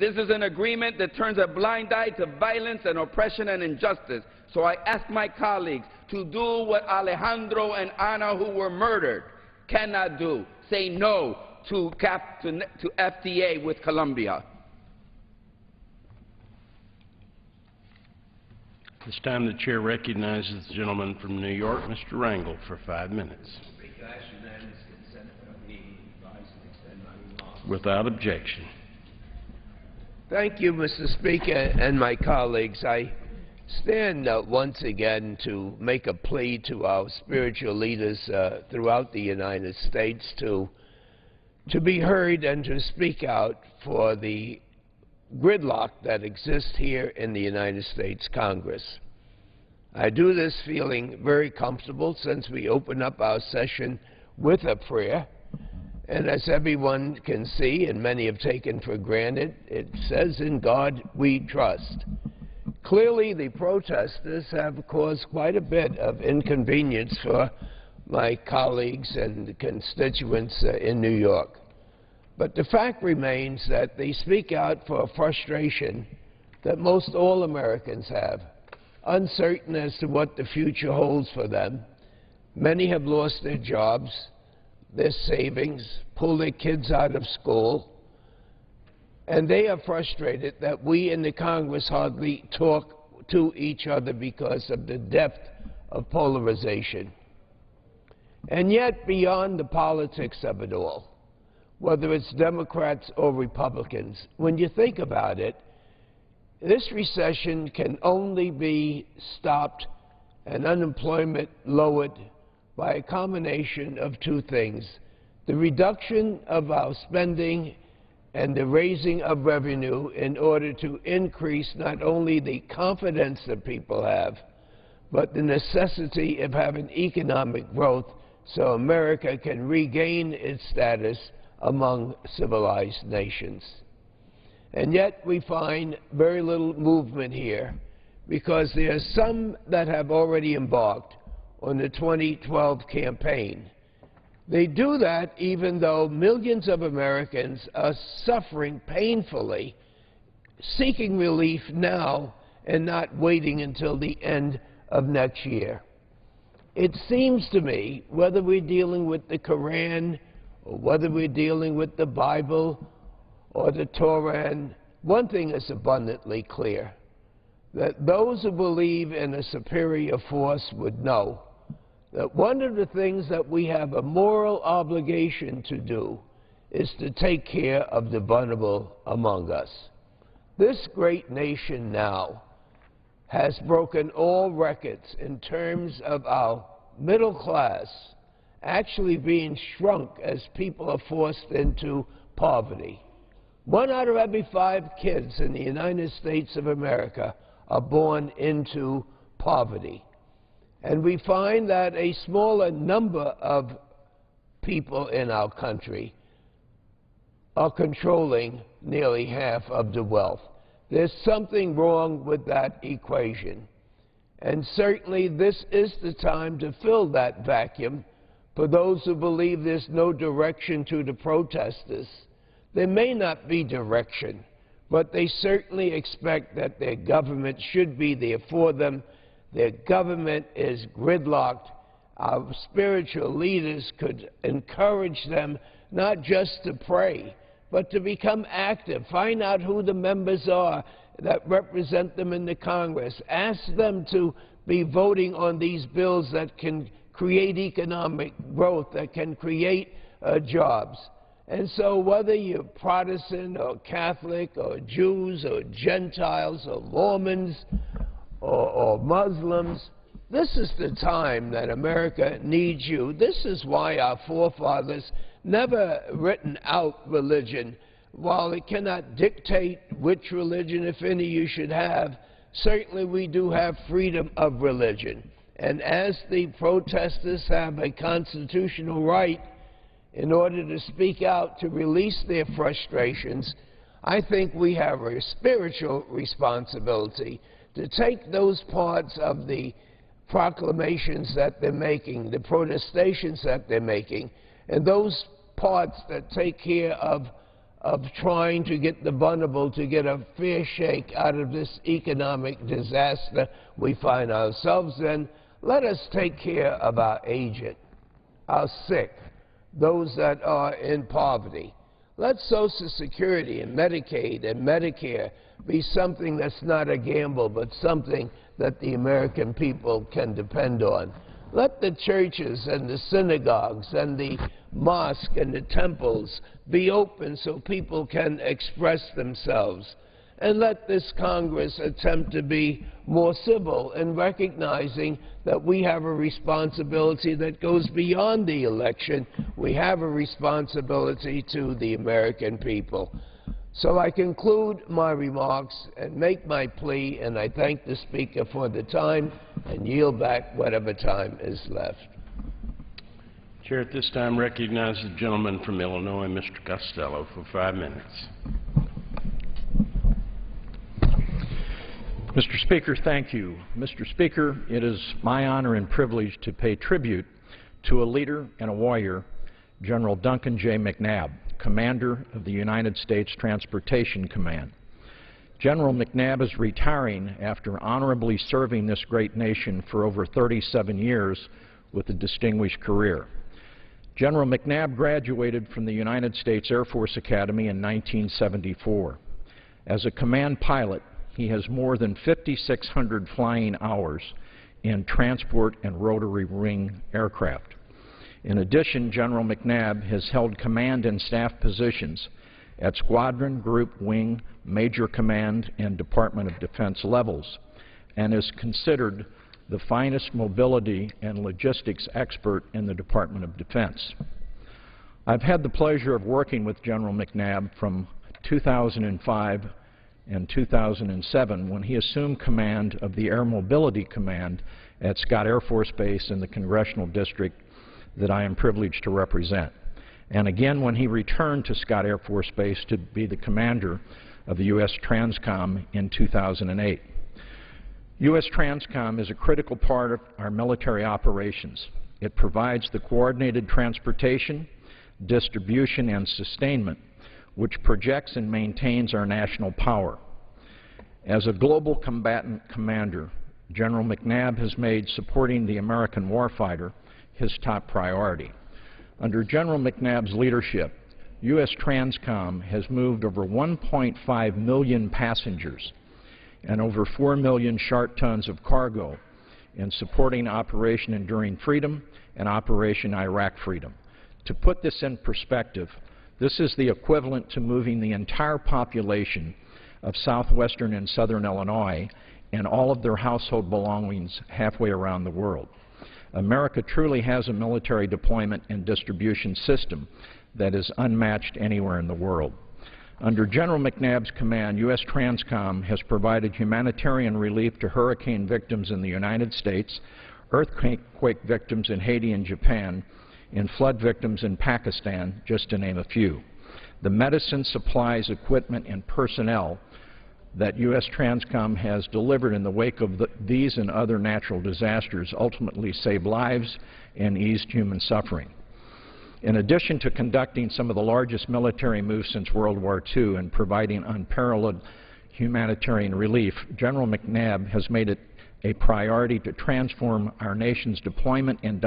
This is an agreement that turns a blind eye to violence and oppression and injustice. So I ask my colleagues to do what Alejandro and Ana, who were murdered, cannot do. Say no to FTA with Colombia. This time the chair recognizes the gentleman from New York, Mr. Rangel, for 5 minutes. Without objection. Thank you, Mr. Speaker, and my colleagues. I stand once again to make a plea to our spiritual leaders throughout the United States to be heard and to speak out for the gridlock that exists here in the United States Congress. I do this feeling very comfortable since we opened up our session with a prayer. And as everyone can see, and many have taken for granted, it says, "In God we trust." Clearly, the protesters have caused quite a bit of inconvenience for my colleagues and constituents in New York. But the fact remains that they speak out for a frustration that most all Americans have, uncertain as to what the future holds for them. Many have lost their jobs, their savings, pull their kids out of school, and they are frustrated that we in the Congress hardly talk to each other because of the depth of polarization. And yet, beyond the politics of it all, whether it's Democrats or Republicans, when you think about it, this recession can only be stopped and unemployment lowered by a combination of two things: the reduction of our spending and the raising of revenue in order to increase not only the confidence that people have, but the necessity of having economic growth so America can regain its status among civilized nations. And yet we find very little movement here because there are some that have already embarked on the 2012 campaign. They do that even though millions of Americans are suffering painfully, seeking relief now and not waiting until the end of next year. It seems to me, whether we're dealing with the Quran or whether we're dealing with the Bible or the Torah, one thing is abundantly clear, that those who believe in a superior force would know that one of the things that we have a moral obligation to do is to take care of the vulnerable among us. This great nation now has broken all records in terms of our middle class actually being shrunk as people are forced into poverty. 1 out of every 5 kids in the United States of America are born into poverty. And we find that a smaller number of people in our country are controlling nearly half of the wealth. There's something wrong with that equation. And certainly this is the time to fill that vacuum for those who believe there's no direction to the protesters. There may not be direction, but they certainly expect that their government should be there for them. Their government is gridlocked. Our spiritual leaders could encourage them not just to pray, but to become active. Find out who the members are that represent them in the Congress. Ask them to be voting on these bills that can create economic growth, that can create jobs. And so whether you're Protestant or Catholic or Jews or Gentiles or Mormons or Muslims, this is the time that America needs you. This is why our forefathers never written out religion. While it cannot dictate which religion, if any, you should have, certainly we do have freedom of religion. And as the protesters have a constitutional right in order to speak out, to release their frustrations, I think we have a spiritual responsibility to take those parts of the proclamations that they're making, the protestations that they're making, and those parts that take care of of trying to get the vulnerable to get a fair shake out of this economic disaster we find ourselves in. Let us take care of our aged, our sick, those that are in poverty. Let Social Security and Medicaid and Medicare be something that's not a gamble, but something that the American people can depend on. Let the churches and the synagogues and the mosques and the temples be open so people can express themselves. And let this Congress attempt to be more civil in recognizing that we have a responsibility that goes beyond the election. We have a responsibility to the American people. So I conclude my remarks and make my plea, and I thank the Speaker for the time and yield back whatever time is left. Chair at this time recognizes the gentleman from Illinois, Mr. Costello, for 5 minutes. Mr. Speaker, thank you. Mr. Speaker, it is my honor and privilege to pay tribute to a leader and a warrior, General Duncan J. McNabb, Commander of the United States Transportation Command. General McNabb is retiring after honorably serving this great nation for over 37 years with a distinguished career. General McNabb graduated from the United States Air Force Academy in 1974. As a command pilot, he has more than 5,600 flying hours in transport and rotary wing aircraft. In addition, General McNabb has held command and staff positions at squadron, group, wing, major command, and Department of Defense levels, and is considered the finest mobility and logistics expert in the Department of Defense. I've had the pleasure of working with General McNabb from 2005 and 2007 when he assumed command of the Air Mobility Command at Scott Air Force Base in the Congressional District that I am privileged to represent, and again when he returned to Scott Air Force Base to be the commander of the U.S. Transcom in 2008. U.S. Transcom is a critical part of our military operations. It provides the coordinated transportation, distribution, and sustainment which projects and maintains our national power. As a global combatant commander, General McNabb has made supporting the American warfighter his top priority. Under General McNabb's leadership, U.S. Transcom has moved over 1.5 million passengers and over 4 million short tons of cargo in supporting Operation Enduring Freedom and Operation Iraq Freedom. To put this in perspective, this is the equivalent to moving the entire population of southwestern and southern Illinois and all of their household belongings halfway around the world. America truly has a military deployment and distribution system that is unmatched anywhere in the world. Under General McNabb's command, U.S. Transcom has provided humanitarian relief to hurricane victims in the United States, earthquake victims in Haiti and Japan, and flood victims in Pakistan, just to name a few. The medicine, supplies, equipment, and personnel that U.S. Transcom has delivered in the wake of these and other natural disasters ultimately saved lives and eased human suffering. In addition to conducting some of the largest military moves since World War II and providing unparalleled humanitarian relief, General McNabb has made it a priority to transform our nation's deployment and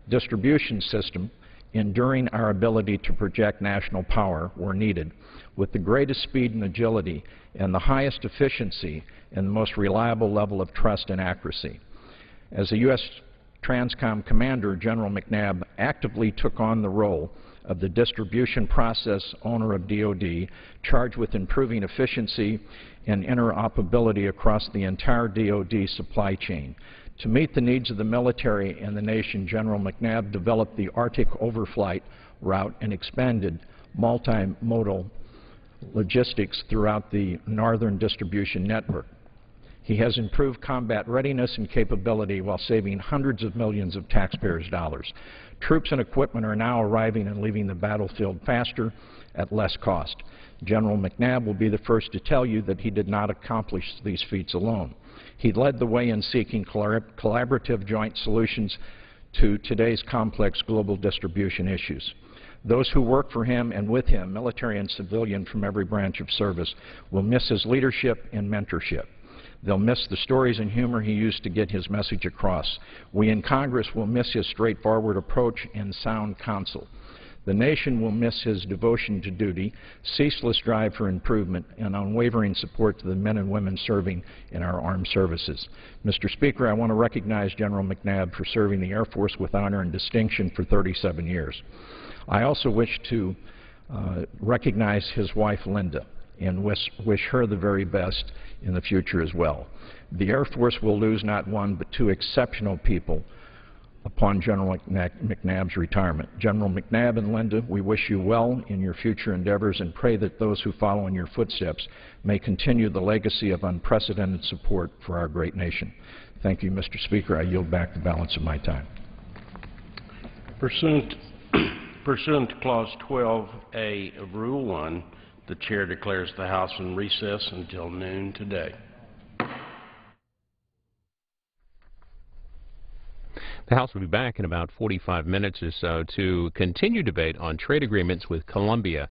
distribution system, enduring our ability to project national power where needed, with the greatest speed and agility and the highest efficiency and the most reliable level of trust and accuracy. As a U.S. Transcom commander, General McNabb actively took on the role of the distribution process owner of DoD, charged with improving efficiency and interoperability across the entire DoD supply chain. To meet the needs of the military and the nation, General McNabb developed the Arctic overflight route and expanded multimodal logistics throughout the northern distribution network. He has improved combat readiness and capability while saving hundreds of millions of taxpayers' dollars. Troops and equipment are now arriving and leaving the battlefield faster at less cost. General McNabb will be the first to tell you that he did not accomplish these feats alone. He led the way in seeking collaborative joint solutions to today's complex global distribution issues. Those who work for him and with him, military and civilian from every branch of service, will miss his leadership and mentorship. They'll miss the stories and humor he used to get his message across. We in Congress will miss his straightforward approach and sound counsel. The nation will miss his devotion to duty, ceaseless drive for improvement, and unwavering support to the men and women serving in our armed services. Mr. Speaker, I want to recognize General McNabb for serving the Air Force with honor and distinction for 37 years. I also wish to recognize his wife, Linda, and wish her the very best in the future as well. The Air Force will lose not one but two exceptional people upon General McNabb's retirement. General McNabb and Linda, we wish you well in your future endeavors and pray that those who follow in your footsteps may continue the legacy of unprecedented support for our great nation. Thank you, Mr. Speaker. I yield back the balance of my time. Pursuant to Clause 12A of Rule 1, the Chair declares the House in recess until noon today. The House will be back in about 45 minutes or so to continue debate on trade agreements with Colombia.